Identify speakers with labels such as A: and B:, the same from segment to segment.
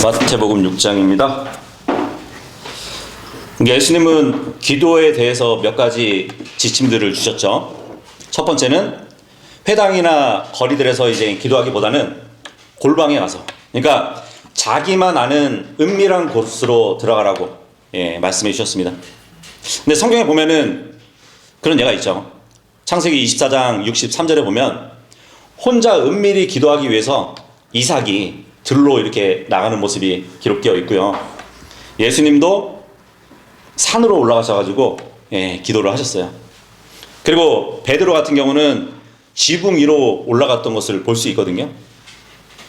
A: 마태복음 6장입니다. 예수님은 기도에 대해서 몇 가지 지침들을 주셨죠. 첫 번째는 회당이나 거리들에서 이제 기도하기보다는 골방에 가서, 그러니까 자기만 아는 은밀한 곳으로 들어가라고 말씀해 주셨습니다. 근데 성경에 보면은 그런 예가 있죠. 창세기 24장 63절에 보면 혼자 은밀히 기도하기 위해서 이삭이 들로 이렇게 나가는 모습이 기록되어 있고요. 예수님도 산으로 올라가셔가지고 기도를 하셨어요. 그리고 베드로 같은 경우는 지붕 위로 올라갔던 것을 볼 수 있거든요.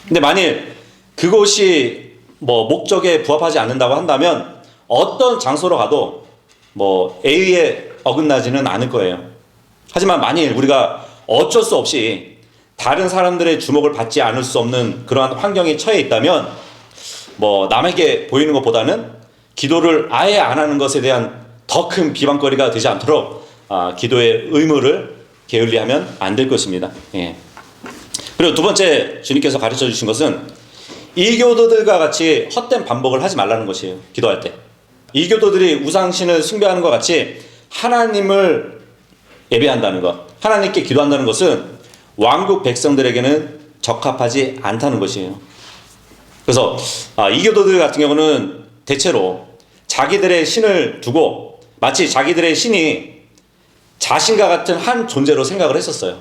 A: 근데 만일 그곳이 목적에 부합하지 않는다고 한다면 어떤 장소로 가도 A에 어긋나지는 않을 거예요. 하지만 만일 우리가 어쩔 수 없이 다른 사람들의 주목을 받지 않을 수 없는 그러한 환경에 처해 있다면 남에게 보이는 것보다는 기도를 아예 안 하는 것에 대한 더 큰 비방거리가 되지 않도록 기도의 의무를 게을리하면 안 될 것입니다. 그리고 두 번째 주님께서 가르쳐 주신 것은 이교도들과 같이 헛된 반복을 하지 말라는 것이에요. 기도할 때 이교도들이 우상신을 숭배하는 것 같이 하나님을 예배한다는 것, 하나님께 기도한다는 것은 왕국 백성들에게는 적합하지 않다는 것이에요. 그래서 이교도들 같은 경우는 대체로 자기들의 신을 두고 마치 자기들의 신이 자신과 같은 한 존재로 생각을 했었어요.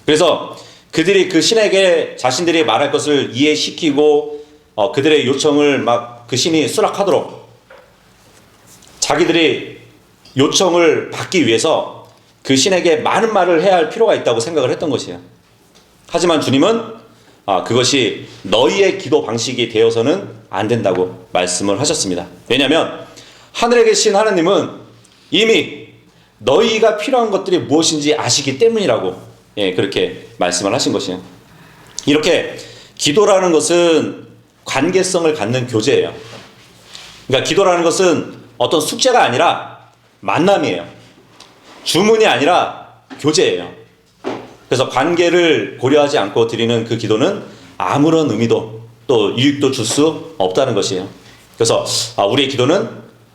A: 그래서 그들이 그 신에게 자신들이 말할 것을 이해시키고 그들의 요청을 막 그 신이 수락하도록 자기들이 요청을 받기 위해서 그 신에게 많은 말을 해야 할 필요가 있다고 생각을 했던 것이에요. 하지만 주님은 그것이 너희의 기도 방식이 되어서는 안 된다고 말씀을 하셨습니다. 왜냐하면 하늘에 계신 하나님은 이미 너희가 필요한 것들이 무엇인지 아시기 때문이라고 그렇게 말씀을 하신 것이에요. 이렇게 기도라는 것은 관계성을 갖는 교제예요. 그러니까 기도라는 것은 어떤 숙제가 아니라 만남이에요. 주문이 아니라 교제예요. 그래서 관계를 고려하지 않고 드리는 그 기도는 아무런 의미도 또 유익도 줄 수 없다는 것이에요. 그래서 우리의 기도는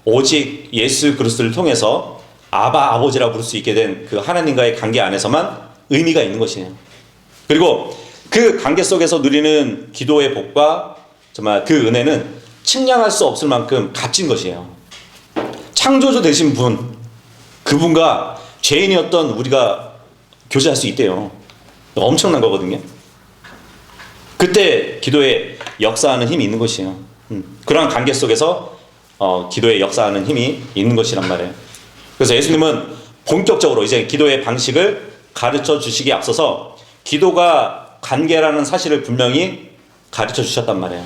A: 오직 예수 그리스도를 통해서 아바 아버지라고 부를 수 있게 된 그 하나님과의 관계 안에서만 의미가 있는 것이에요. 그리고 그 관계 속에서 누리는 기도의 복과 정말 그 은혜는 측량할 수 없을 만큼 값진 것이에요. 창조주 되신 분, 그분과 죄인이었던 우리가 교제할 수 있대요. 엄청난 거거든요. 그때 기도에 역사하는 힘이 있는 것이에요. 그러한 관계 속에서 기도에 역사하는 힘이 있는 것이란 말이에요. 그래서 예수님은 본격적으로 이제 기도의 방식을 가르쳐 주시기에 앞서서 기도가 관계라는 사실을 분명히 가르쳐 주셨단 말이에요.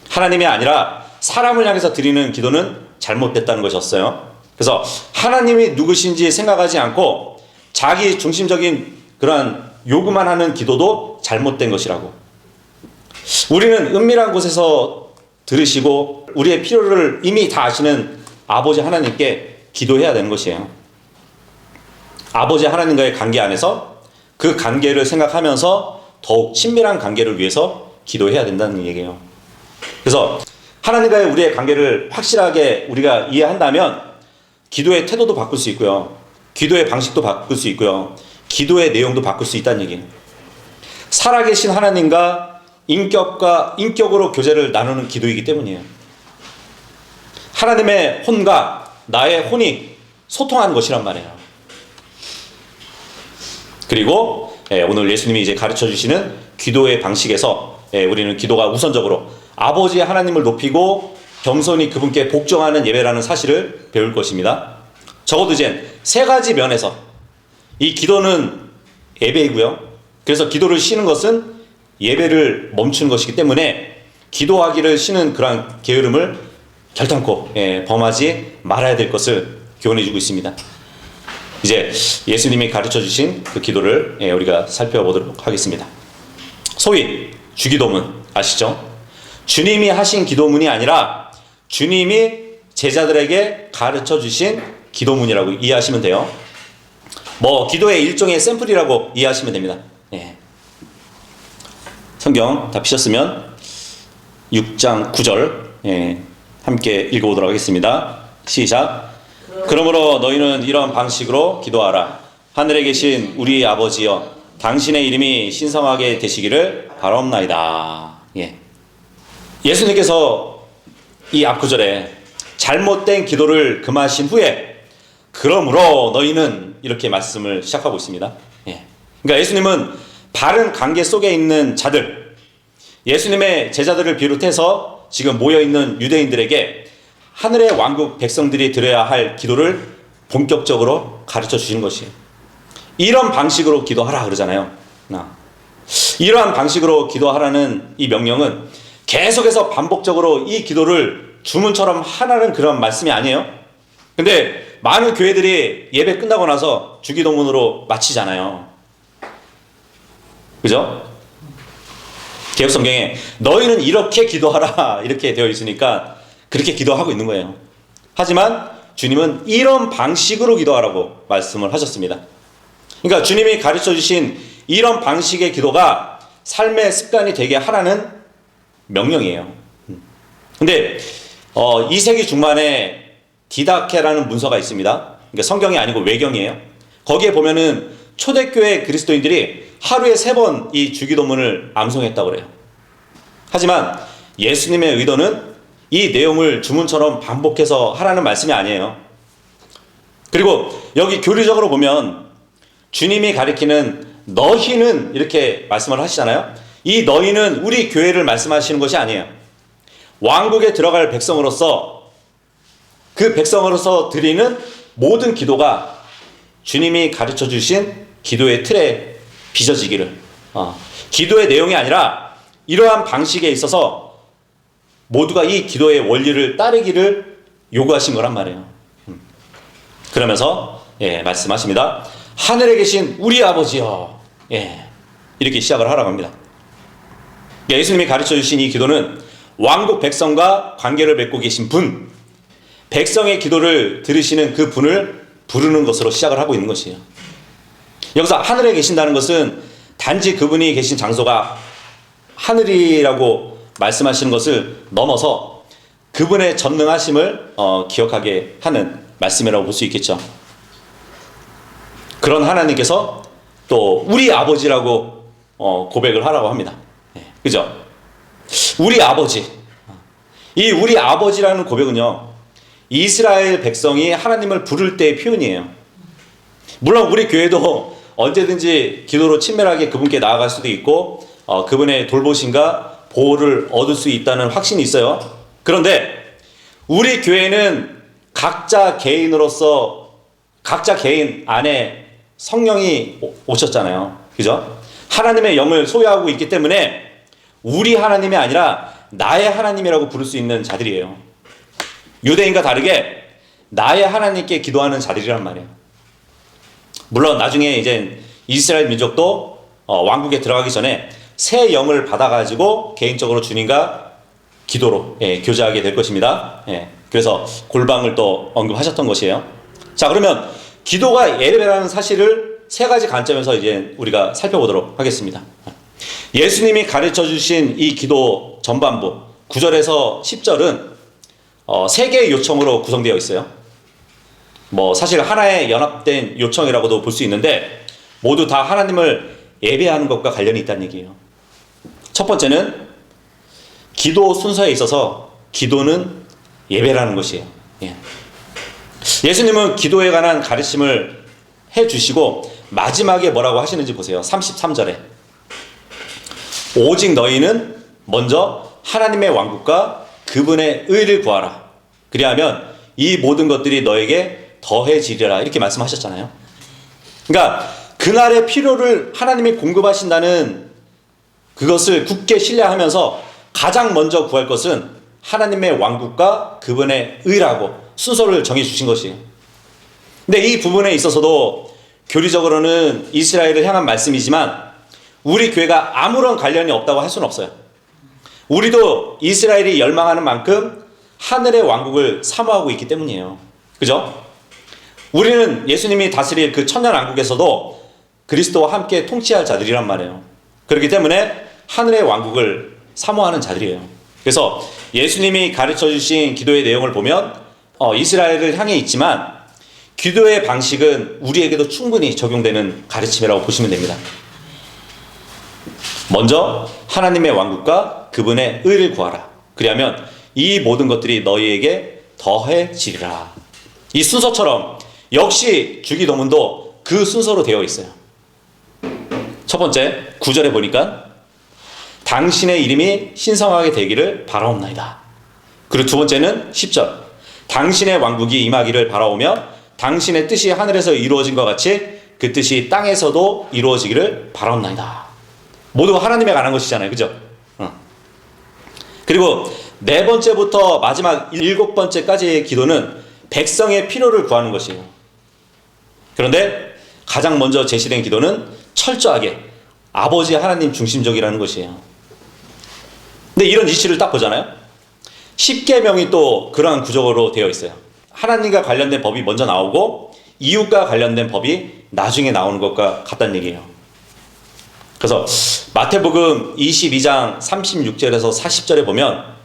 A: 하나님이 아니라 사람을 향해서 드리는 기도는 잘못됐다는 것이었어요. 그래서 하나님이 누구신지 생각하지 않고 자기 중심적인 그러한 요구만 하는 기도도 잘못된 것이라고. 우리는 은밀한 곳에서 들으시고 우리의 필요를 이미 다 아시는 아버지 하나님께 기도해야 되는 것이에요. 아버지 하나님과의 관계 안에서 그 관계를 생각하면서 더욱 친밀한 관계를 위해서 기도해야 된다는 얘기예요. 그래서 하나님과의 우리의 관계를 확실하게 우리가 이해한다면 기도의 태도도 바꿀 수 있고요. 기도의 방식도 바꿀 수 있고요. 기도의 내용도 바꿀 수 있다는 얘기예요. 살아계신 하나님과 인격으로 교제를 나누는 기도이기 때문이에요. 하나님의 혼과 나의 혼이 소통하는 것이란 말이에요. 그리고 오늘 예수님이 이제 가르쳐 주시는 기도의 방식에서 우리는 기도가 우선적으로 아버지 하나님을 높이고 겸손히 그분께 복종하는 예배라는 사실을 배울 것입니다. 적어도 이제 세 가지 면에서 이 기도는 예배이고요. 그래서 기도를 쉬는 것은 예배를 멈추는 것이기 때문에 기도하기를 쉬는 그러한 게으름을 결단코 범하지 말아야 될 것을 교훈해주고 있습니다. 이제 예수님이 가르쳐 주신 그 기도를 우리가 살펴보도록 하겠습니다. 소위 주기도문 아시죠? 주님이 하신 기도문이 아니라 주님이 제자들에게 가르쳐 주신 기도문이라고 이해하시면 돼요. 기도의 일종의 샘플이라고 이해하시면 됩니다. 성경 다 피셨으면 6장 9절 함께 읽어보도록 하겠습니다. 시작. 그러므로 너희는 이런 방식으로 기도하라. 하늘에 계신 우리 아버지여, 당신의 이름이 신성하게 되시기를 바라옵나이다. 예수님께서 이 앞 구절에 잘못된 기도를 금하신 후에 그러므로 너희는 이렇게 말씀을 시작하고 있습니다. 그러니까 예수님은 바른 관계 속에 있는 자들, 예수님의 제자들을 비롯해서 지금 모여있는 유대인들에게 하늘의 왕국 백성들이 드려야 할 기도를 본격적으로 가르쳐 주시는 것이에요. 이런 방식으로 기도하라 그러잖아요. 이러한 방식으로 기도하라는 이 명령은 계속해서 반복적으로 이 기도를 주문처럼 하라는 그런 말씀이 아니에요. 근데 많은 교회들이 예배 끝나고 나서 주기도문으로 마치잖아요. 그죠? 개혁성경에 너희는 이렇게 기도하라 이렇게 되어 있으니까 그렇게 기도하고 있는 거예요. 하지만 주님은 이런 방식으로 기도하라고 말씀을 하셨습니다. 그러니까 주님이 가르쳐 주신 이런 방식의 기도가 삶의 습관이 되게 하라는 명령이에요. 근데 2세기 중반에 디다케라는 문서가 있습니다. 그러니까 성경이 아니고 외경이에요. 거기에 보면은 초대교회 그리스도인들이 하루에 3번 이 주기도문을 암송했다고 그래요. 하지만 예수님의 의도는 이 내용을 주문처럼 반복해서 하라는 말씀이 아니에요. 그리고 여기 교리적으로 보면 주님이 가리키는 너희는 이렇게 말씀을 하시잖아요. 이 너희는 우리 교회를 말씀하시는 것이 아니에요. 왕국에 들어갈 백성으로서 그 백성으로서 드리는 모든 기도가 주님이 가르쳐 주신 기도의 틀에 빚어지기를, 기도의 내용이 아니라 이러한 방식에 있어서 모두가 이 기도의 원리를 따르기를 요구하신 거란 말이에요. 그러면서 말씀하십니다. 하늘에 계신 우리 아버지여, 이렇게 시작을 하라고 합니다. 예수님이 가르쳐 주신 이 기도는 왕국 백성과 관계를 맺고 계신 분, 백성의 기도를 들으시는 그 분을 부르는 것으로 시작을 하고 있는 것이에요. 여기서 하늘에 계신다는 것은 단지 그분이 계신 장소가 하늘이라고 말씀하시는 것을 넘어서 그분의 전능하심을 기억하게 하는 말씀이라고 볼 수 있겠죠. 그런 하나님께서 또 우리 아버지라고 고백을 하라고 합니다. 그죠? 우리 아버지. 이 우리 아버지라는 고백은요, 이스라엘 백성이 하나님을 부를 때의 표현이에요. 물론 우리 교회도 언제든지 기도로 친밀하게 그분께 나아갈 수도 있고 그분의 돌보심과 보호를 얻을 수 있다는 확신이 있어요. 그런데 우리 교회는 각자 개인으로서 각자 개인 안에 성령이 오셨잖아요. 그죠? 하나님의 영을 소유하고 있기 때문에 우리 하나님이 아니라 나의 하나님이라고 부를 수 있는 자들이에요. 유대인과 다르게 나의 하나님께 기도하는 자들이란 말이에요. 물론 나중에 이제 이스라엘 민족도 왕국에 들어가기 전에 새 영을 받아가지고 개인적으로 주님과 기도로 교제하게 될 것입니다. 그래서 골방을 또 언급하셨던 것이에요. 자, 그러면 기도가 예배라는 사실을 3가지 관점에서 이제 우리가 살펴보도록 하겠습니다. 예수님이 가르쳐 주신 이 기도 전반부 9절에서 10절은 3개의 요청으로 구성되어 있어요. 사실 하나의 연합된 요청이라고도 볼 수 있는데 모두 다 하나님을 예배하는 것과 관련이 있다는 얘기예요. 첫 번째는 기도 순서에 있어서 기도는 예배라는 것이에요. 예수님은 기도에 관한 가르침을 해주시고 마지막에 뭐라고 하시는지 보세요. 33절에 오직 너희는 먼저 하나님의 왕국과 그분의 의를 구하라. 그리하면 이 모든 것들이 너에게 더해지리라. 이렇게 말씀하셨잖아요. 그러니까 그날의 필요를 하나님이 공급하신다는 그것을 굳게 신뢰하면서 가장 먼저 구할 것은 하나님의 왕국과 그분의 의라고 순서를 정해주신 것이에요. 근데 이 부분에 있어서도 교리적으로는 이스라엘을 향한 말씀이지만 우리 교회가 아무런 관련이 없다고 할 수는 없어요. 우리도 이스라엘이 열망하는 만큼 하늘의 왕국을 사모하고 있기 때문이에요. 그죠? 우리는 예수님이 다스릴 그 천년왕국에서도 그리스도와 함께 통치할 자들이란 말이에요. 그렇기 때문에 하늘의 왕국을 사모하는 자들이에요. 그래서 예수님이 가르쳐 주신 기도의 내용을 보면 이스라엘을 향해 있지만 기도의 방식은 우리에게도 충분히 적용되는 가르침이라고 보시면 됩니다. 먼저 하나님의 왕국과 그분의 의를 구하라. 그리하면 이 모든 것들이 너희에게 더해지리라. 이 순서처럼 역시 주기도문도 그 순서로 되어 있어요. 첫 번째 9절에 보니까 당신의 이름이 신성하게 되기를 바라옵나이다. 그리고 두 번째는 10절 당신의 왕국이 임하기를 바라오며 당신의 뜻이 하늘에서 이루어진 것 같이 그 뜻이 땅에서도 이루어지기를 바라옵나이다. 모두 하나님에 관한 것이잖아요. 그죠? 그리고 네 번째부터 마지막 7번째까지의 기도는 백성의 필요를 구하는 것이에요. 그런데 가장 먼저 제시된 기도는 철저하게 아버지 하나님 중심적이라는 것이에요. 근데 이런 이치를 딱 보잖아요. 십계명이 또 그러한 구조로 되어 있어요. 하나님과 관련된 법이 먼저 나오고 이웃과 관련된 법이 나중에 나오는 것과 같다는 얘기예요. 그래서 마태복음 22장 36절에서 40절에 보면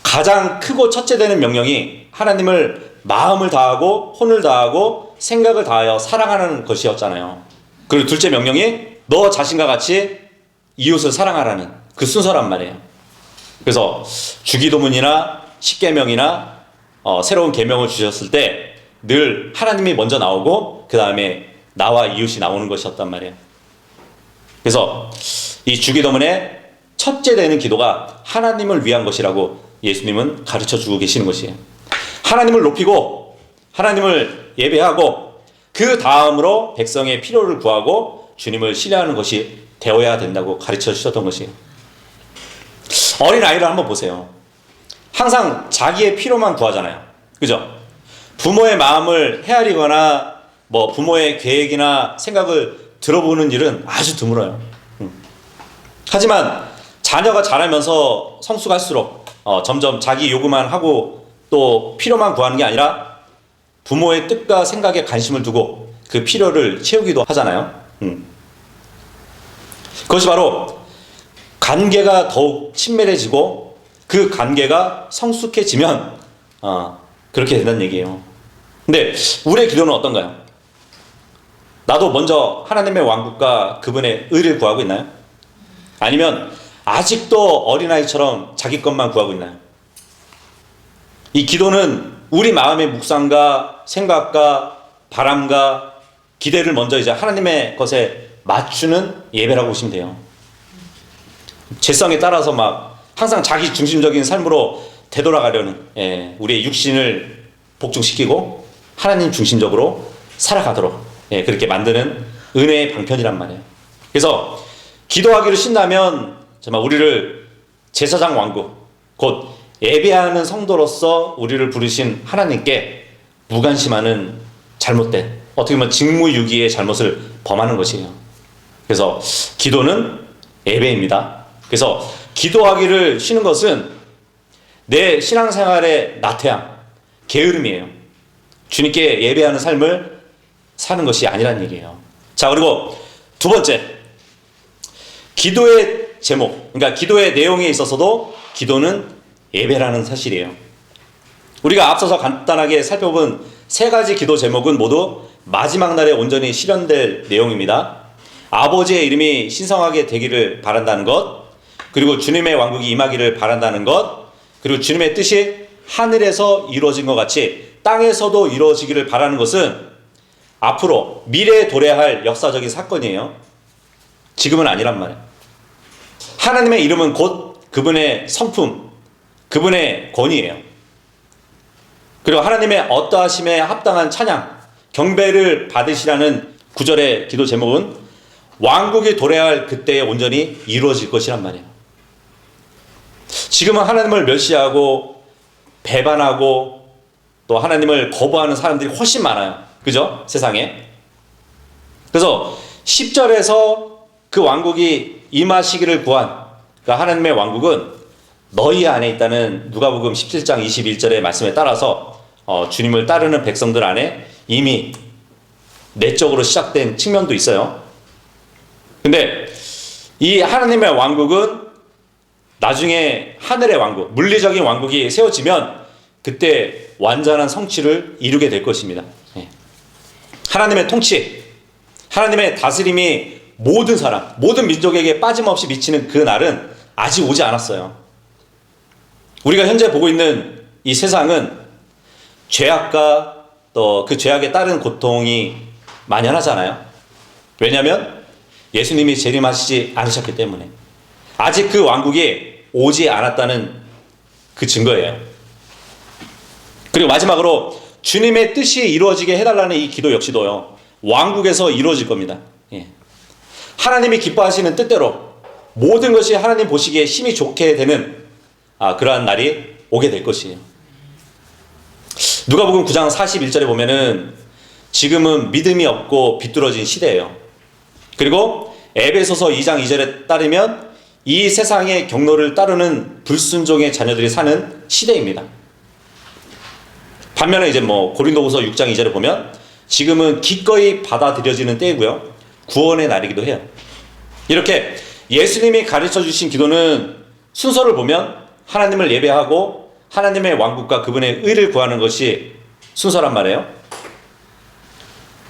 A: 가장 크고 첫째 되는 명령이 하나님을 마음을 다하고 혼을 다하고 생각을 다하여 사랑하는 것이었잖아요. 그리고 둘째 명령이 너 자신과 같이 이웃을 사랑하라는 그 순서란 말이에요. 그래서 주기도문이나 십계명이나 새로운 계명을 주셨을 때 늘 하나님이 먼저 나오고 그 다음에 나와 이웃이 나오는 것이었단 말이에요. 그래서 이 주기도문의 첫째 되는 기도가 하나님을 위한 것이라고 예수님은 가르쳐 주고 계시는 것이에요. 하나님을 높이고 하나님을 예배하고 그 다음으로 백성의 필요를 구하고 주님을 신뢰하는 것이 되어야 된다고 가르쳐 주셨던 것이에요. 어린아이를 한번 보세요. 항상 자기의 필요만 구하잖아요. 그죠? 부모의 마음을 헤아리거나 부모의 계획이나 생각을 들어보는 일은 아주 드물어요. 하지만 자녀가 자라면서 성숙할수록 점점 자기 요구만 하고 또 필요만 구하는 게 아니라 부모의 뜻과 생각에 관심을 두고 그 필요를 채우기도 하잖아요. 그것이 바로 관계가 더욱 친밀해지고 그 관계가 성숙해지면 그렇게 된다는 얘기예요. 근데 우리의 기도는 어떤가요? 나도 먼저 하나님의 왕국과 그분의 의를 구하고 있나요? 아니면 아직도 어린아이처럼 자기 것만 구하고 있나요? 이 기도는 우리 마음의 묵상과 생각과 바람과 기대를 먼저 이제 하나님의 것에 맞추는 예배라고 보시면 돼요. 재성에 따라서 항상 자기 중심적인 삶으로 되돌아가려는 우리의 육신을 복종시키고 하나님 중심적으로 살아가도록 그렇게 만드는 은혜의 방편이란 말이에요. 그래서 기도하기를 신나면 정말 우리를 제사장 왕국, 곧 예배하는 성도로서 우리를 부르신 하나님께 무관심하는 잘못된 어떻게 보면 직무유기의 잘못을 범하는 것이에요. 그래서 기도는 예배입니다. 그래서 기도하기를 쉬는 것은 내 신앙생활의 나태함, 게으름이에요. 주님께 예배하는 삶을 사는 것이 아니라는 얘기예요. 자, 그리고 두 번째, 기도의 제목, 그러니까 기도의 내용에 있어서도 기도는 예배라는 사실이에요. 우리가 앞서서 간단하게 살펴본 세 가지 기도 제목은 모두 마지막 날에 온전히 실현될 내용입니다. 아버지의 이름이 신성하게 되기를 바란다는 것, 그리고 주님의 왕국이 임하기를 바란다는 것, 그리고 주님의 뜻이 하늘에서 이루어진 것 같이 땅에서도 이루어지기를 바라는 것은 앞으로 미래에 도래할 역사적인 사건이에요. 지금은 아니란 말이에요. 하나님의 이름은 곧 그분의 성품, 그분의 권위예요. 그리고 하나님의 어떠하심에 합당한 찬양, 경배를 받으시라는 9절의 기도 제목은 왕국이 도래할 그때에 온전히 이루어질 것이란 말이에요. 지금은 하나님을 멸시하고 배반하고 또 하나님을 거부하는 사람들이 훨씬 많아요. 그죠? 세상에. 그래서 10절에서 그 왕국이 임하시기를 구한 그러니까 하나님의 왕국은 너희 안에 있다는 누가복음 17장 21절의 말씀에 따라서 주님을 따르는 백성들 안에 이미 내적으로 시작된 측면도 있어요. 근데 이 하나님의 왕국은 나중에 하늘의 왕국, 물리적인 왕국이 세워지면 그때 완전한 성취를 이루게 될 것입니다. 하나님의 통치, 하나님의 다스림이 모든 사람, 모든 민족에게 빠짐없이 미치는 그 날은 아직 오지 않았어요. 우리가 현재 보고 있는 이 세상은 죄악과 또 그 죄악에 따른 고통이 만연하잖아요. 왜냐하면 예수님이 재림하시지 않으셨기 때문에 아직 그 왕국이 오지 않았다는 그 증거예요. 그리고 마지막으로 주님의 뜻이 이루어지게 해달라는 이 기도 역시도요, 왕국에서 이루어질 겁니다. 하나님이 기뻐하시는 뜻대로 모든 것이 하나님 보시기에 힘이 좋게 되는 그러한 날이 오게 될 것이에요. 누가복음 9장 41절에 보면은 지금은 믿음이 없고 비뚤어진 시대예요. 그리고 에베소서 2장 2절에 따르면 이 세상의 경로를 따르는 불순종의 자녀들이 사는 시대입니다. 반면에 이제 고린도후서 6장 2절에 보면 지금은 기꺼이 받아들여지는 때이고요, 구원의 날이기도 해요. 이렇게 예수님이 가르쳐 주신 기도는 순서를 보면 하나님을 예배하고 하나님의 왕국과 그분의 의를 구하는 것이 순서란 말이에요.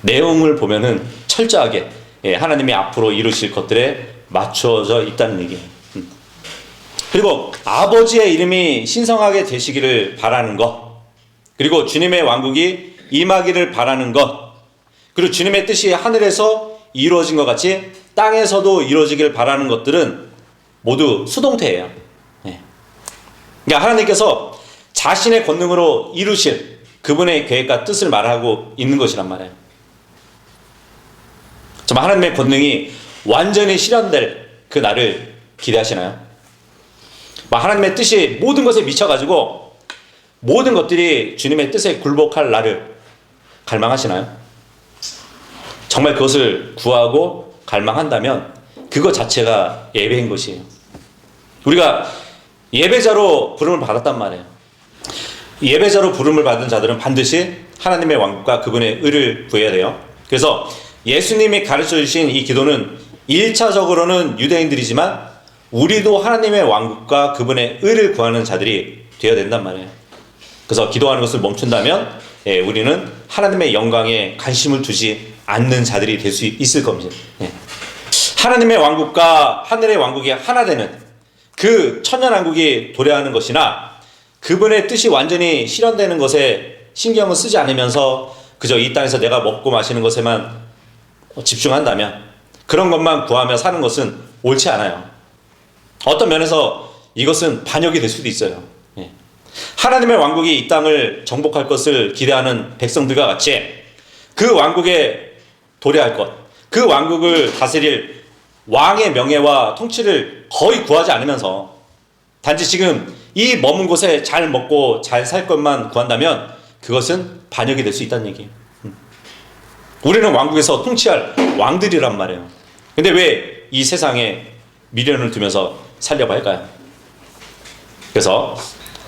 A: 내용을 보면은 철저하게 하나님이 앞으로 이루실 것들에 맞춰져 있다는 얘기예요. 그리고 아버지의 이름이 신성하게 되시기를 바라는 것, 그리고 주님의 왕국이 임하기를 바라는 것, 그리고 주님의 뜻이 하늘에서 이루어진 것 같이 땅에서도 이루어지길 바라는 것들은 모두 수동태예요. 그러니까 하나님께서 자신의 권능으로 이루실 그분의 계획과 뜻을 말하고 있는 것이란 말이에요. 정말 하나님의 권능이 완전히 실현될 그 날을 기대하시나요? 하나님의 뜻이 모든 것에 미쳐가지고 모든 것들이 주님의 뜻에 굴복할 날을 갈망하시나요? 정말 그것을 구하고 갈망한다면 그것 자체가 예배인 것이에요. 우리가 예배자로 부름을 받았단 말이에요. 예배자로 부름을 받은 자들은 반드시 하나님의 왕국과 그분의 의를 구해야 돼요. 그래서 예수님이 가르쳐 주신 이 기도는 1차적으로는 유대인들이지만 우리도 하나님의 왕국과 그분의 의를 구하는 자들이 되어야 된단 말이에요. 그래서 기도하는 것을 멈춘다면 우리는 하나님의 영광에 관심을 두지 않는 자들이 될 수 있을 겁니다. 하나님의 왕국과 하늘의 왕국이 하나 되는 그 천년왕국이 도래하는 것이나 그분의 뜻이 완전히 실현되는 것에 신경을 쓰지 않으면서 그저 이 땅에서 내가 먹고 마시는 것에만 집중한다면, 그런 것만 구하며 사는 것은 옳지 않아요. 어떤 면에서 이것은 반역이 될 수도 있어요. 하나님의 왕국이 이 땅을 정복할 것을 기대하는 백성들과 같이 그 왕국에 도래할 것, 그 왕국을 다스릴 왕의 명예와 통치를 거의 구하지 않으면서 단지 지금 이 머문 곳에 잘 먹고 잘 살 것만 구한다면 그것은 반역이 될 수 있다는 얘기예요. 우리는 왕국에서 통치할 왕들이란 말이에요. 근데 왜 이 세상에 미련을 두면서 살려고 할까요? 그래서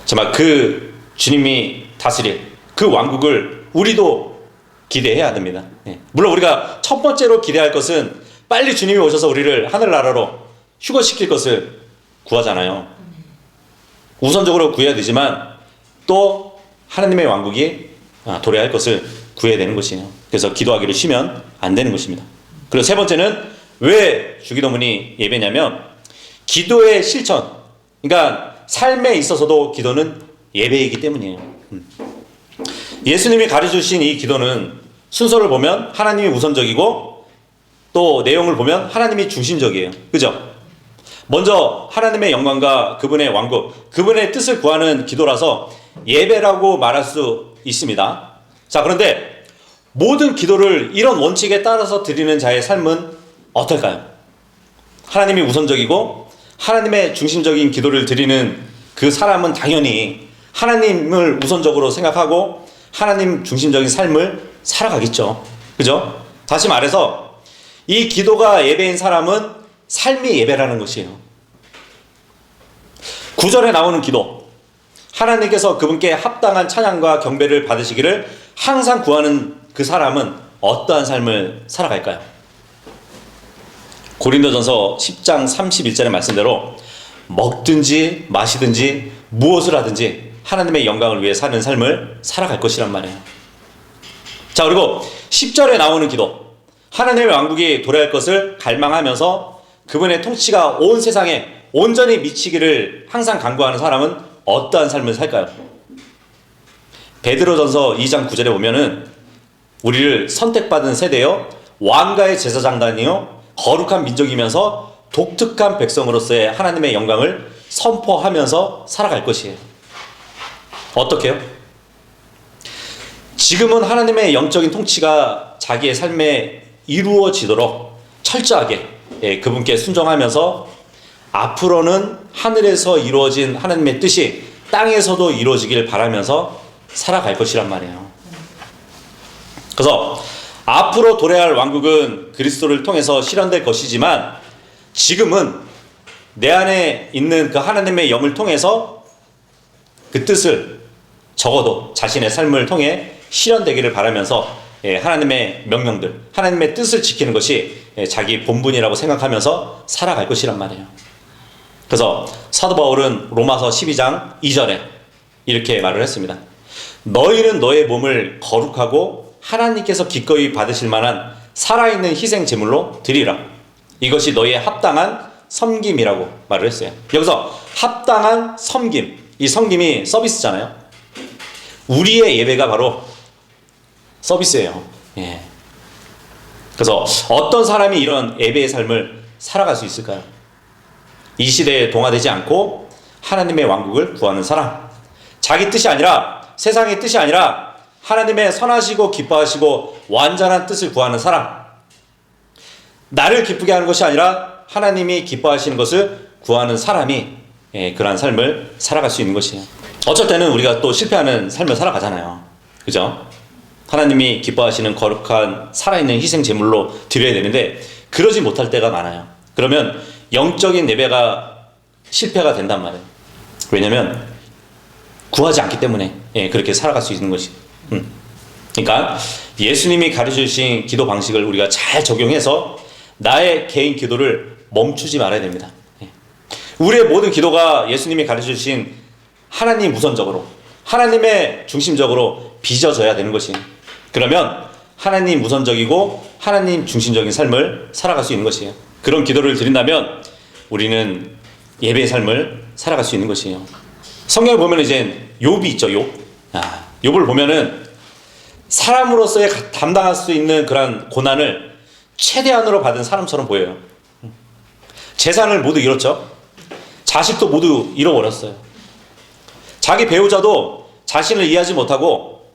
A: 정말 그 주님이 다스릴 그 왕국을 우리도 기대해야 됩니다. 물론 우리가 첫 번째로 기대할 것은 빨리 주님이 오셔서 우리를 하늘나라로 휴거시킬 것을 구하잖아요. 우선적으로 구해야 되지만 또 하나님의 왕국이 도래할 것을 구해야 되는 것이에요. 그래서 기도하기를 쉬면 안 되는 것입니다. 그리고 세 번째는 왜 주기도문이 예배냐면 기도의 실천, 그러니까 삶에 있어서도 기도는 예배이기 때문이에요. 예수님이 가르쳐주신 이 기도는 순서를 보면 하나님이 우선적이고 또 내용을 보면 하나님이 중심적이에요. 그죠? 먼저 하나님의 영광과 그분의 왕국, 그분의 뜻을 구하는 기도라서 예배라고 말할 수 있습니다. 자, 그런데 모든 기도를 이런 원칙에 따라서 드리는 자의 삶은 어떨까요? 하나님이 우선적이고 하나님의 중심적인 기도를 드리는 그 사람은 당연히 하나님을 우선적으로 생각하고 하나님 중심적인 삶을 살아가겠죠. 그죠? 다시 말해서 이 기도가 예배인 사람은 삶이 예배라는 것이에요. 9절에 나오는 기도, 하나님께서 그분께 합당한 찬양과 경배를 받으시기를 항상 구하는 그 사람은 어떠한 삶을 살아갈까요? 고린도전서 10장 31절의 말씀대로 먹든지 마시든지 무엇을 하든지 하나님의 영광을 위해 사는 삶을 살아갈 것이란 말이에요. 자, 그리고 10절에 나오는 기도, 하나님의 왕국이 도래할 것을 갈망하면서 그분의 통치가 온 세상에 온전히 미치기를 항상 간구하는 사람은 어떠한 삶을 살까요? 베드로전서 2장 9절에 보면은 우리를 선택받은 세대여 왕가의 제사장단이요 거룩한 민족이면서 독특한 백성으로서의 하나님의 영광을 선포하면서 살아갈 것이에요. 어떻게요? 지금은 하나님의 영적인 통치가 자기의 삶에 이루어지도록 철저하게 그분께 순종하면서 앞으로는 하늘에서 이루어진 하나님의 뜻이 땅에서도 이루어지길 바라면서 살아갈 것이란 말이에요. 그래서 앞으로 도래할 왕국은 그리스도를 통해서 실현될 것이지만 지금은 내 안에 있는 그 하나님의 영을 통해서 그 뜻을 적어도 자신의 삶을 통해 실현되기를 바라면서 하나님의 명령들, 하나님의 뜻을 지키는 것이 자기 본분이라고 생각하면서 살아갈 것이란 말이에요. 그래서 사도 바울은 로마서 12장 2절에 이렇게 말을 했습니다. 너희는 너의 몸을 거룩하고 하나님께서 기꺼이 받으실 만한 살아있는 희생 제물로 드리라. 이것이 너희의 합당한 섬김이라고 말을 했어요. 여기서 합당한 섬김, 이 섬김이 서비스잖아요. 우리의 예배가 바로 서비스예요. 예. 그래서 어떤 사람이 이런 예배의 삶을 살아갈 수 있을까요? 이 시대에 동화되지 않고 하나님의 왕국을 구하는 사람, 자기 뜻이 아니라 세상의 뜻이 아니라 하나님의 선하시고 기뻐하시고 완전한 뜻을 구하는 사람, 나를 기쁘게 하는 것이 아니라 하나님이 기뻐하시는 것을 구하는 사람이 그러한 삶을 살아갈 수 있는 것이에요. 어쩔 때는 우리가 또 실패하는 삶을 살아가잖아요. 그죠? 하나님이 기뻐하시는 거룩한 살아있는 희생 제물로 드려야 되는데 그러지 못할 때가 많아요. 그러면 영적인 예배가 실패가 된단 말이에요. 왜냐면 구하지 않기 때문에 그렇게 살아갈 수 있는 것이. 그러니까 예수님이 가르쳐주신 기도 방식을 우리가 잘 적용해서 나의 개인 기도를 멈추지 말아야 됩니다. 우리의 모든 기도가 예수님이 가르쳐주신 하나님 우선적으로, 하나님의 중심적으로 빚어져야 되는 것이. 그러면 하나님 우선적이고 하나님 중심적인 삶을 살아갈 수 있는 것이에요. 그런 기도를 드린다면 우리는 예배의 삶을 살아갈 수 있는 것이에요. 성경을 보면 이제 욥이 있죠. 욥을 보면은 사람으로서의 감당할 수 있는 그런 고난을 최대한으로 받은 사람처럼 보여요. 재산을 모두 잃었죠. 자식도 모두 잃어버렸어요. 자기 배우자도 자신을 이해하지 못하고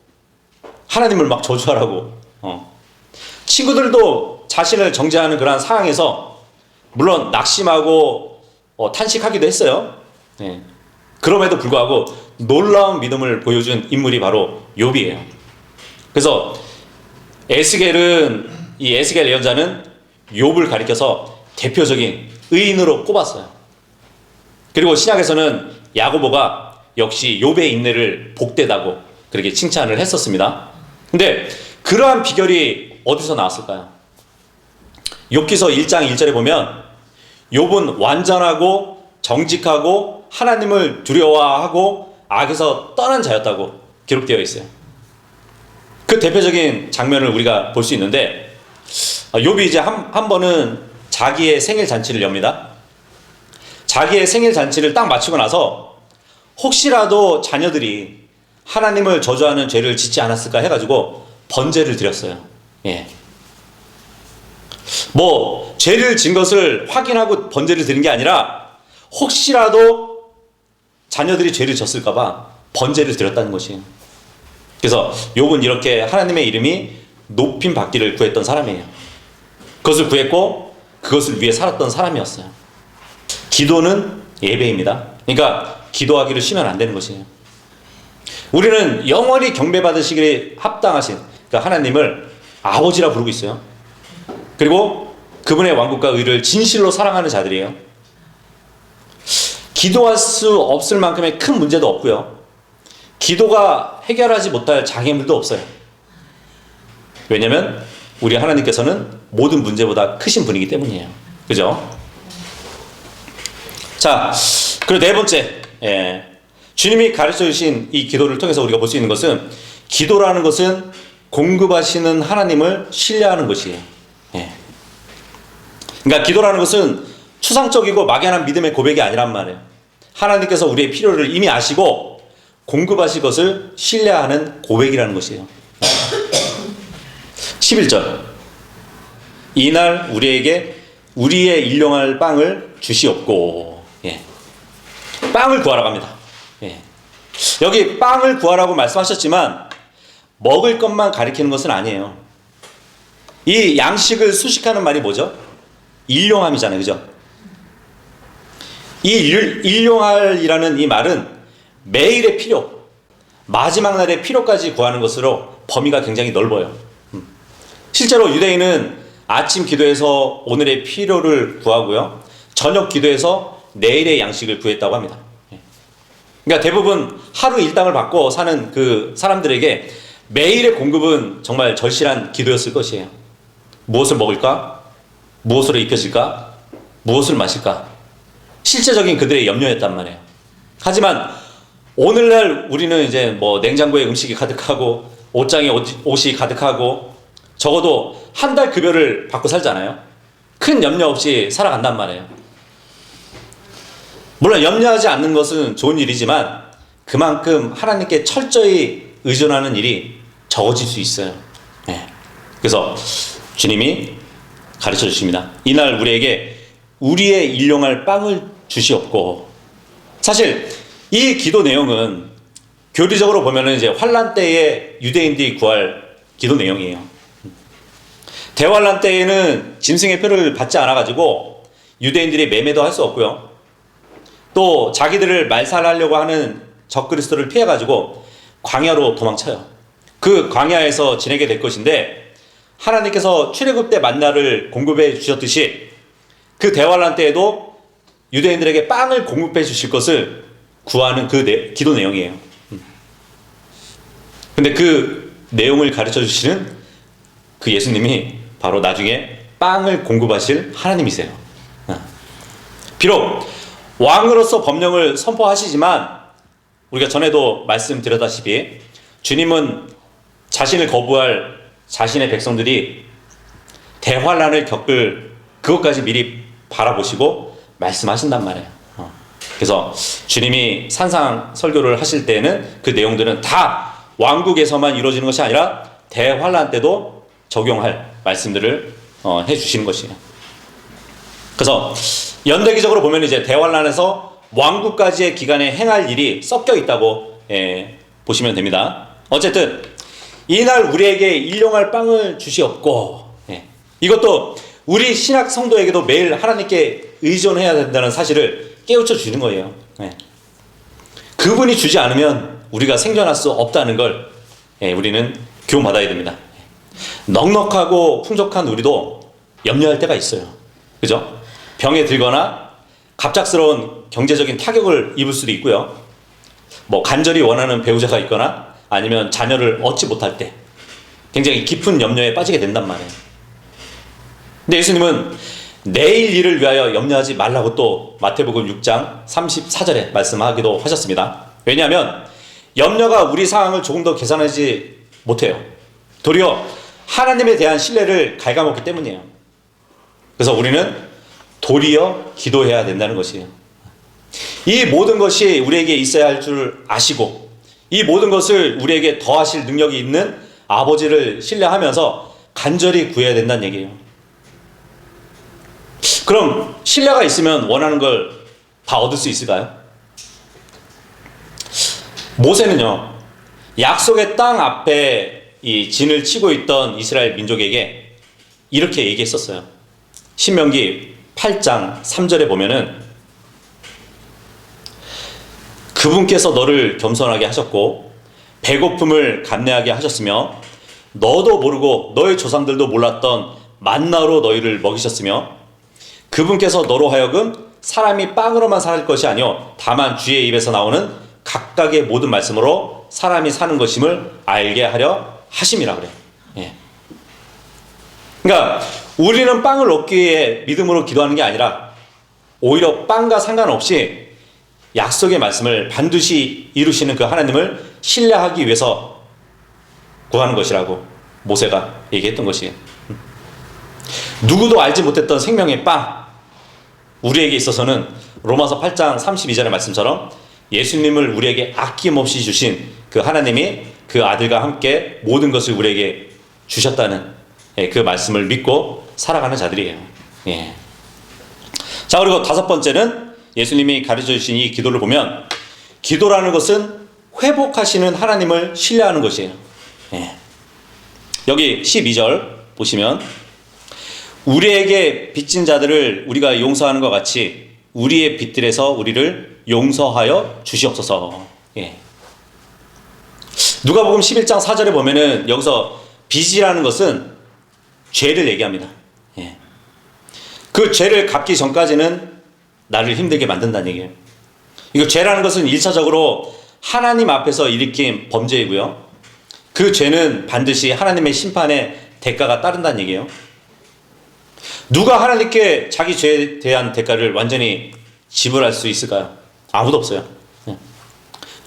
A: 하나님을 막 저주하라고. 친구들도 자신을 정죄하는 그런 상황에서 물론 낙심하고 탄식하기도 했어요. 그럼에도 불구하고 놀라운 믿음을 보여준 인물이 바로 욥이에요. 그래서 이 에스겔 예언자는 욥을 가리켜서 대표적인 의인으로 꼽았어요. 그리고 신약에서는 야고보가 역시 욥의 인내를 복되다고 그렇게 칭찬을 했었습니다. 근데 그러한 비결이 어디서 나왔을까요? 욥기서 1장 1절에 보면 욥은 완전하고 정직하고 하나님을 두려워하고 악에서 떠난 자였다고 기록되어 있어요. 그 대표적인 장면을 우리가 볼 수 있는데 욥이 이제 한 번은 자기의 생일 잔치를 엽니다. 자기의 생일 잔치를 딱 마치고 나서 혹시라도 자녀들이 하나님을 저주하는 죄를 짓지 않았을까 해가지고 번제를 드렸어요. 뭐 죄를 진 것을 확인하고 번제를 드린 게 아니라 혹시라도 자녀들이 죄를 졌을까봐 번제를 드렸다는 것이에요. 그래서 욥은 이렇게 하나님의 이름이 높임 받기를 구했던 사람이에요. 그것을 구했고 그것을 위해 살았던 사람이었어요. 기도는 예배입니다. 그러니까 기도하기를 쉬면 안 되는 것이에요. 우리는 영원히 경배받으시기에 합당하신 그러니까 하나님을 아버지라 부르고 있어요. 그리고 그분의 왕국과 의를 진실로 사랑하는 자들이에요. 기도할 수 없을 만큼의 큰 문제도 없고요. 기도가 해결하지 못할 장애물도 없어요. 왜냐하면 우리 하나님께서는 모든 문제보다 크신 분이기 때문이에요. 그죠? 자, 그리고 네 번째, 주님이 가르쳐 주신 이 기도를 통해서 우리가 볼 수 있는 것은, 기도라는 것은 공급하시는 하나님을 신뢰하는 것이에요. 그러니까 기도라는 것은 추상적이고 막연한 믿음의 고백이 아니란 말이에요. 하나님께서 우리의 필요를 이미 아시고 공급하실 것을 신뢰하는 고백이라는 것이에요. 11절, 이날 우리에게 우리의 일용할 빵을 주시옵고. 빵을 구하라고 합니다. 여기 빵을 구하라고 말씀하셨지만 먹을 것만 가리키는 것은 아니에요. 이 양식을 수식하는 말이 뭐죠? 일용함이잖아요. 그죠? 이 일용할이라는 이 말은 매일의 필요, 마지막 날의 필요까지 구하는 것으로 범위가 굉장히 넓어요. 실제로 유대인은 아침 기도에서 오늘의 필요를 구하고요, 저녁 기도에서 내일의 양식을 구했다고 합니다. 그러니까 대부분 하루 일당을 받고 사는 그 사람들에게 매일의 공급은 정말 절실한 기도였을 것이에요. 무엇을 먹을까? 무엇으로 입혀질까? 무엇을 마실까? 실제적인 그들의 염려였단 말이에요. 하지만 오늘날 우리는 이제 뭐 냉장고에 음식이 가득하고 옷장에 옷이 가득하고 적어도 한 달 급여를 받고 살잖아요. 큰 염려 없이 살아간단 말이에요. 물론 염려하지 않는 것은 좋은 일이지만 그만큼 하나님께 철저히 의존하는 일이 적어질 수 있어요. 그래서 주님이 가르쳐 주십니다. 이날 우리에게 우리의 일용할 빵을 주시옵고. 사실 이 기도 내용은 교리적으로 보면은 이제 환란 때에 유대인들이 구할 기도 내용이에요. 대환란 때에는 짐승의 표를 받지 않아 가지고 유대인들이 매매도 할 수 없고요, 또 자기들을 말살하려고 하는 적그리스도를 피해 가지고 광야로 도망쳐요. 그 광야에서 지내게 될 것인데, 하나님께서 출애굽 때 만나를 공급해 주셨듯이 그 대환란 때에도 유대인들에게 빵을 공급해 주실 것을 구하는 그 기도 내용이에요. 근데 그 내용을 가르쳐 주시는 그 예수님이 바로 나중에 빵을 공급하실 하나님이세요. 비록 왕으로서 법령을 선포하시지만 우리가 전에도 말씀드렸다시피 주님은 자신을 거부할 자신의 백성들이 대환란을 겪을 그것까지 미리 바라보시고 말씀하신단 말이에요. 그래서 주님이 산상 설교를 하실 때는 그 내용들은 다 왕국에서만 이루어지는 것이 아니라 대환란 때도 적용할 말씀들을 해주시는 것이에요. 그래서 연대기적으로 보면 이제 대환란에서 왕국까지의 기간에 행할 일이 섞여 있다고 보시면 됩니다. 어쨌든 이날 우리에게 일용할 빵을 주시옵고, 이것도 우리 신학 성도에게도 매일 하나님께 의존해야 된다는 사실을 깨우쳐 주는 거예요. 그분이 주지 않으면 우리가 생존할 수 없다는 걸 우리는 교훈받아야 됩니다. 넉넉하고 풍족한 우리도 염려할 때가 있어요. 그죠? 병에 들거나 갑작스러운 경제적인 타격을 입을 수도 있고요, 뭐 간절히 원하는 배우자가 있거나 아니면 자녀를 얻지 못할 때 굉장히 깊은 염려에 빠지게 된단 말이에요. 근데 예수님은 내일 일을 위하여 염려하지 말라고 또 마태복음 6장 34절에 말씀하기도 하셨습니다. 왜냐하면 염려가 우리 상황을 조금 더 개선하지 못해요. 도리어 하나님에 대한 신뢰를 갉아먹기 때문이에요. 그래서 우리는 도리어 기도해야 된다는 것이에요. 이 모든 것이 우리에게 있어야 할 줄 아시고 이 모든 것을 우리에게 더하실 능력이 있는 아버지를 신뢰하면서 간절히 구해야 된다는 얘기예요. 그럼 신뢰가 있으면 원하는 걸 다 얻을 수 있을까요? 모세는요, 약속의 땅 앞에 이 진을 치고 있던 이스라엘 민족에게 이렇게 얘기했었어요. 신명기 8장 3절에 보면은 그분께서 너를 겸손하게 하셨고 배고픔을 감내하게 하셨으며 너도 모르고 너의 조상들도 몰랐던 만나로 너희를 먹이셨으며 그분께서 너로 하여금 사람이 빵으로만 살 것이 아니요 다만 주의 입에서 나오는 각각의 모든 말씀으로 사람이 사는 것임을 알게 하려 하심이라 그래요. 그러니까 우리는 빵을 얻기 위해 믿음으로 기도하는 게 아니라 오히려 빵과 상관없이 약속의 말씀을 반드시 이루시는 그 하나님을 신뢰하기 위해서 구하는 것이라고 모세가 얘기했던 것이에요. 누구도 알지 못했던 생명의 빵, 우리에게 있어서는 로마서 8장 32절의 말씀처럼 예수님을 우리에게 아낌없이 주신 그 하나님이 그 아들과 함께 모든 것을 우리에게 주셨다는 그 말씀을 믿고 살아가는 자들이에요. 예. 자, 그리고 다섯 번째는 예수님이 가르쳐 주신 이 기도를 보면, 기도라는 것은 회복하시는 하나님을 신뢰하는 것이에요. 예. 여기 12절 보시면, 우리에게 빚진 자들을 우리가 용서하는 것 같이 우리의 빚들에서 우리를 용서하여 주시옵소서. 예. 누가복음 11장 4절에 보면은 여기서 빚이라는 것은 죄를 얘기합니다. 예. 그 죄를 갚기 전까지는 나를 힘들게 만든다는 얘기예요. 이거 죄라는 것은 1차적으로 하나님 앞에서 일으킨 범죄이고요. 그 죄는 반드시 하나님의 심판의 대가가 따른다는 얘기예요. 누가 하나님께 자기 죄에 대한 대가를 완전히 지불할 수 있을까요? 아무도 없어요.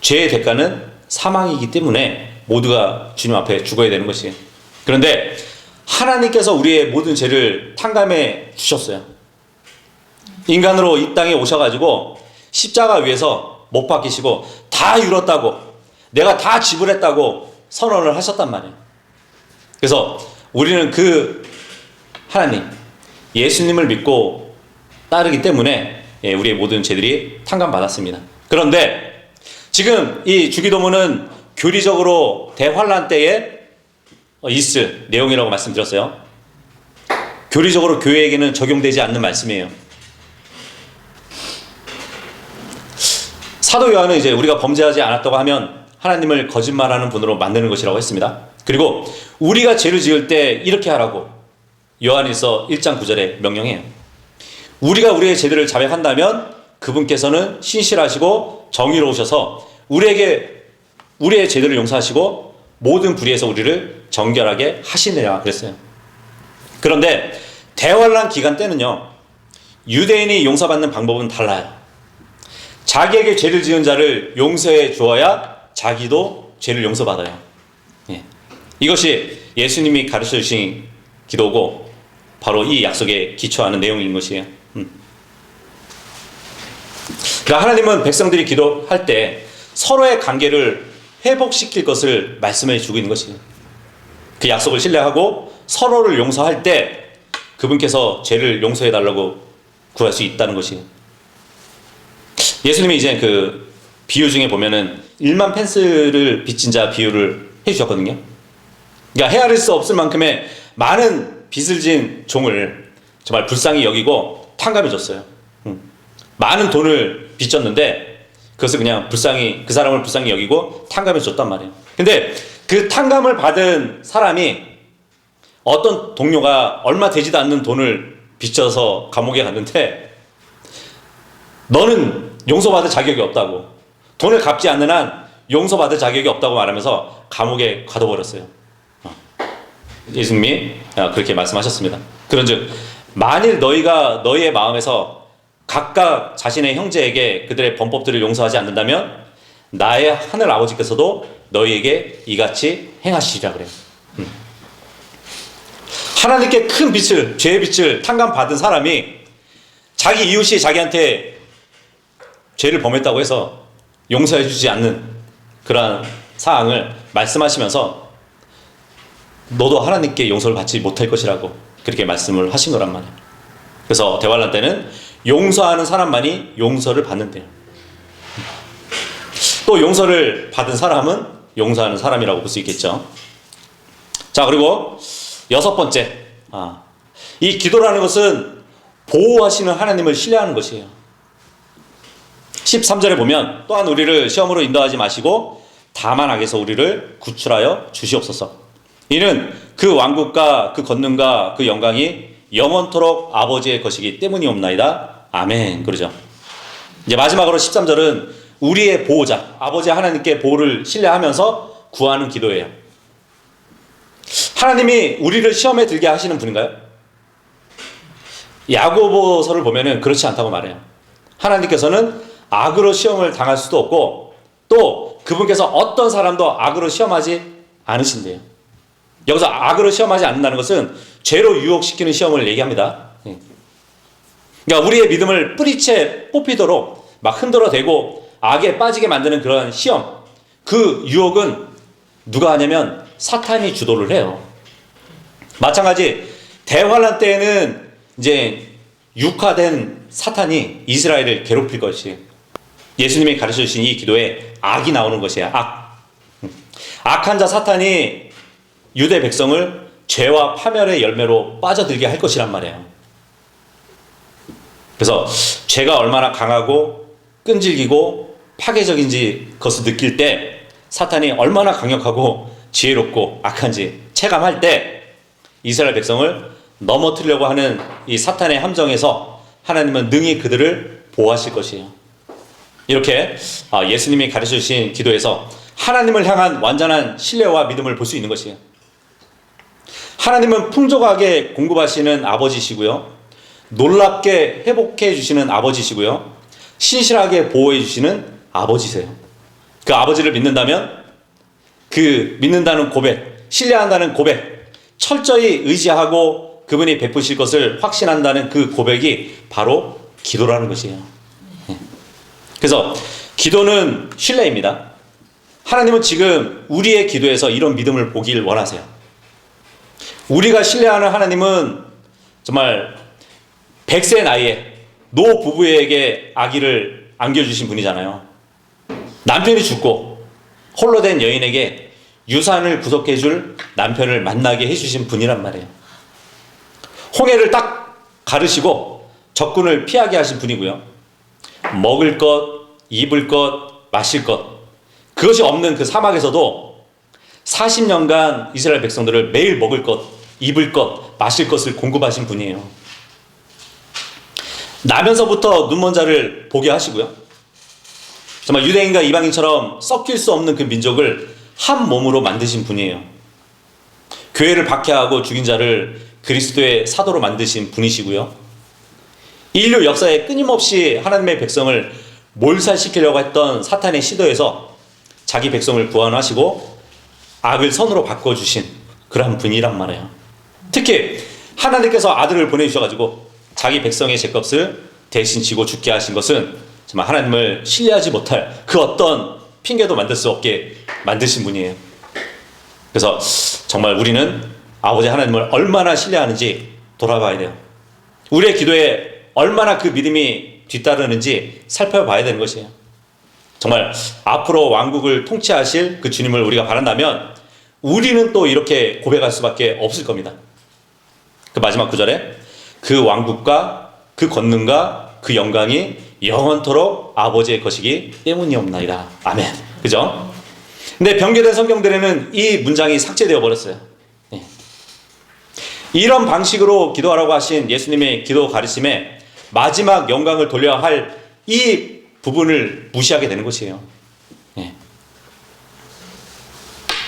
A: 죄의 대가는 사망이기 때문에 모두가 주님 앞에 죽어야 되는 것이에요. 그런데 하나님께서 우리의 모든 죄를 탕감해 주셨어요. 인간으로 이 땅에 오셔가지고 십자가 위에서 못 박히시고 다 이뤘다고, 내가 다 지불했다고 선언을 하셨단 말이에요. 그래서 우리는 그 하나님, 예수님을 믿고 따르기 때문에 우리의 모든 죄들이 탕감받았습니다. 그런데 지금 이 주기도문은 교리적으로 대환란 때에 있을 내용이라고 말씀드렸어요. 교리적으로 교회에게는 적용되지 않는 말씀이에요. 사도 요한은 이제 우리가 범죄하지 않았다고 하면 하나님을 거짓말하는 분으로 만드는 것이라고 했습니다. 그리고 우리가 죄를 지을 때 이렇게 하라고 요한일서 1장 9절에 명령해요. 우리가 우리의 죄들을 자백한다면 그분께서는 신실하시고 정의로우셔서 우리에게 우리의 죄들을 용서하시고 모든 불의에서 우리를 정결하게 하시느라 그랬어요. 그런데 대환란 기간 때는요, 유대인이 용서받는 방법은 달라요. 자기에게 죄를 지은 자를 용서해 주어야 자기도 죄를 용서받아요. 예. 이것이 예수님이 가르쳐 주신 기도고 바로 이 약속에 기초하는 내용인 것이에요. 그러니까 하나님은 백성들이 기도할 때 서로의 관계를 회복시킬 것을 말씀해 주고 있는 것이에요. 그 약속을 신뢰하고 서로를 용서할 때 그분께서 죄를 용서해 달라고 구할 수 있다는 것이에요. 예수님이 이제 그 비유 중에 보면은 1만 펜스를 빚진 자 비유를 해주셨거든요. 그러니까 헤아릴 수 없을 만큼의 많은 빚을 진 종을 정말 불쌍히 여기고 탕감해 줬어요. 많은 돈을 빚졌는데 그것을 그냥 불쌍히, 그 사람을 불쌍히 여기고 탕감해 줬단 말이에요. 근데 그 탕감을 받은 사람이 어떤 동료가 얼마 되지도 않는 돈을 빚져서 감옥에 갔는데 너는 용서받을 자격이 없다고, 돈을 갚지 않는 한 용서받을 자격이 없다고 말하면서 감옥에 가둬버렸어요. 예수님이 그렇게 말씀하셨습니다. 그런즉 만일 너희가 너희의 마음에서 각각 자신의 형제에게 그들의 범법들을 용서하지 않는다면 나의 하늘 아버지께서도 너희에게 이같이 행하시리라 그래요. 하나님께 큰 빚을, 죄의 빚을 탕감받은 사람이 자기 이웃이 자기한테 죄를 범했다고 해서 용서해 주지 않는 그러한 사항을 말씀하시면서 너도 하나님께 용서를 받지 못할 것이라고 그렇게 말씀을 하신 거란 말이에요. 그래서 대환란 때는 용서하는 사람만이 용서를 받는데요. 또 용서를 받은 사람은 용서하는 사람이라고 볼 수 있겠죠. 자, 그리고 여섯 번째, 이 기도라는 것은 보호하시는 하나님을 신뢰하는 것이에요. 13절에 보면 또한 우리를 시험으로 인도하지 마시고 다만 악에서 우리를 구출하여 주시옵소서. 이는 그 왕국과 그 권능과 그 영광이 영원토록 아버지의 것이기 때문이옵나이다. 아멘. 그러죠. 이제 마지막으로 13절은 우리의 보호자, 아버지 하나님께 보호를 신뢰하면서 구하는 기도예요. 하나님이 우리를 시험에 들게 하시는 분인가요? 야고보서를 보면은 그렇지 않다고 말해요. 하나님께서는 악으로 시험을 당할 수도 없고 또 그분께서 어떤 사람도 악으로 시험하지 않으신대요. 여기서 악으로 시험하지 않는다는 것은 죄로 유혹시키는 시험을 얘기합니다. 그러니까 우리의 믿음을 뿌리채 뽑히도록 막 흔들어대고 악에 빠지게 만드는 그런 시험, 그 유혹은 누가 하냐면 사탄이 주도를 해요. 마찬가지 대환란 때에는 이제 육화된 사탄이 이스라엘을 괴롭힐 것이에요. 예수님이 가르쳐 주신 이 기도에 악이 나오는 것이에요. 악한 자 사탄이 유대 백성을 죄와 파멸의 열매로 빠져들게 할 것이란 말이에요. 그래서 죄가 얼마나 강하고 끈질기고 파괴적인지 그것을 느낄 때 사탄이 얼마나 강력하고 지혜롭고 악한지 체감할 때 이스라엘 백성을 넘어뜨리려고 하는 이 사탄의 함정에서 하나님은 능히 그들을 보호하실 것이에요. 이렇게 예수님이 가르쳐 주신 기도에서 하나님을 향한 완전한 신뢰와 믿음을 볼 수 있는 것이에요. 하나님은 풍족하게 공급하시는 아버지시고요. 놀랍게 회복해 주시는 아버지시고요. 신실하게 보호해 주시는 아버지세요. 그 아버지를 믿는다면 그 믿는다는 고백, 신뢰한다는 고백, 철저히 의지하고 그분이 베푸실 것을 확신한다는 그 고백이 바로 기도라는 것이에요. 그래서 기도는 신뢰입니다. 하나님은 지금 우리의 기도에서 이런 믿음을 보길 원하세요. 우리가 신뢰하는 하나님은 정말 100세 나이에 노 부부에게 아기를 안겨주신 분이잖아요. 남편이 죽고 홀로 된 여인에게 유산을 구속해줄 남편을 만나게 해주신 분이란 말이에요. 홍해를 딱 가르시고 적군을 피하게 하신 분이고요. 먹을 것, 입을 것, 마실 것, 그것이 없는 그 사막에서도 40년간 이스라엘 백성들을 매일 먹을 것, 입을 것, 마실 것을 공급하신 분이에요. 나면서부터 눈먼 자를 보게 하시고요. 정말 유대인과 이방인처럼 섞일 수 없는 그 민족을 한 몸으로 만드신 분이에요. 교회를 박해하고 죽인 자를 그리스도의 사도로 만드신 분이시고요. 인류 역사에 끊임없이 하나님의 백성을 몰살시키려고 했던 사탄의 시도에서 자기 백성을 구원하시고 악을 선으로 바꿔주신 그러한 분이란 말이에요. 특히 하나님께서 아들을 보내주셔가지고 자기 백성의 죄값을 대신 지고 죽게 하신 것은 정말 하나님을 신뢰하지 못할 그 어떤 핑계도 만들 수 없게 만드신 분이에요. 그래서 정말 우리는 아버지 하나님을 얼마나 신뢰하는지 돌아봐야 돼요. 우리의 기도에 얼마나 그 믿음이 뒤따르는지 살펴봐야 되는 것이에요. 정말 앞으로 왕국을 통치하실 그 주님을 우리가 바란다면 우리는 또 이렇게 고백할 수밖에 없을 겁니다. 그 마지막 구절에 그 왕국과 그 권능과 그 영광이 영원토록 아버지의 것이기 때문이옵나이다. 아멘. 그죠? 근데 변개된 성경들에는 이 문장이 삭제되어 버렸어요. 네. 이런 방식으로 기도하라고 하신 예수님의 기도 가르침에 마지막 영광을 돌려야 할 이 부분을 무시하게 되는 것이에요. 네.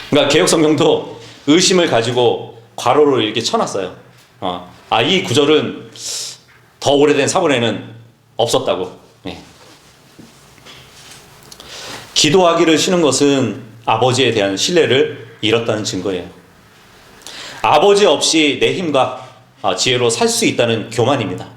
A: 그러니까 개역 성경도 의심을 가지고 괄호로 이렇게 쳐놨어요. 이 구절은 더 오래된 사본에는 없었다고. 네. 기도하기를 쉬는 것은 아버지에 대한 신뢰를 잃었다는 증거예요. 아버지 없이 내 힘과 지혜로 살 수 있다는 교만입니다.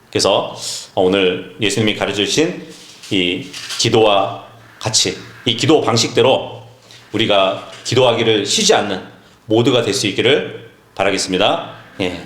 A: 그래서 오늘 예수님이 가르쳐 주신 이 기도와 같이 이 기도 방식대로 우리가 기도하기를 쉬지 않는 모두가 될 수 있기를 바라겠습니다. 예.